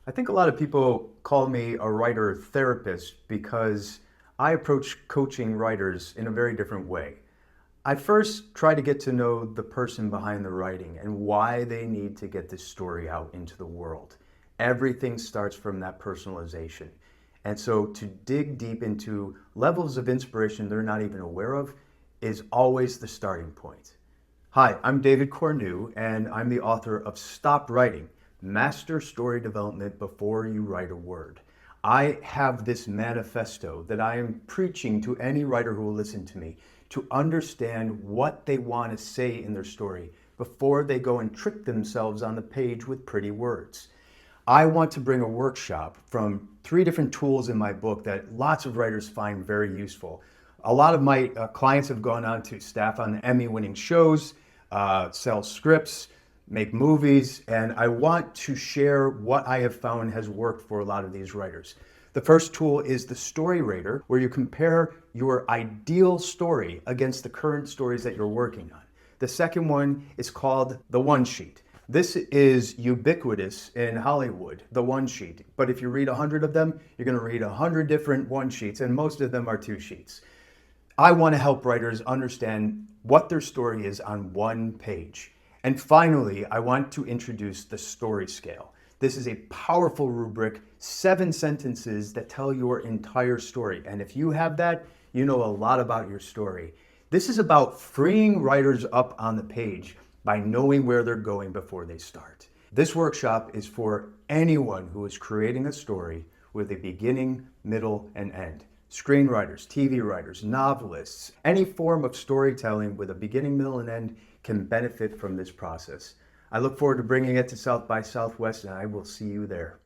I think a lot of people call me a writer therapist because I approach coaching writers in a very different way. I first try to get to know the person behind the writing and why they need to get this story out into the world. Everything starts from that personalization. And so to dig deep into levels of inspiration they're not even aware of is always the starting point. Hi, I'm David Cornu, and I'm the author of Stop Writing, Master Story Development Before You Write a Word. I have this manifesto that I am preaching to any writer who will listen to me to understand what they want to say in their story before they go and trick themselves on the page with pretty words. I want to bring a workshop from 3 different tools in my book that lots of writers find very useful. A lot of my clients have gone on to staff on Emmy-winning shows, sell scripts, make movies, and I want to share what I have found has worked for a lot of these writers. The first tool is the Story Rater, where you compare your ideal story against the current stories that you're working on. The second one is called the One Sheet. This is ubiquitous in Hollywood, the one sheet. But if you read 100 of them, you're going to read 100 different one sheets, and most of them are 2 sheets. I want to help writers understand what their story is on one page. And finally, I want to introduce the story scale. This is a powerful rubric, 7 sentences that tell your entire story. And if you have that, you know a lot about your story. This is about freeing writers up on the page by knowing where they're going before they start. This workshop is for anyone who is creating a story with a beginning, middle, and end. Screenwriters, TV writers, novelists, any form of storytelling with a beginning, middle, and end can benefit from this process. I look forward to bringing it to South by Southwest, and I will see you there.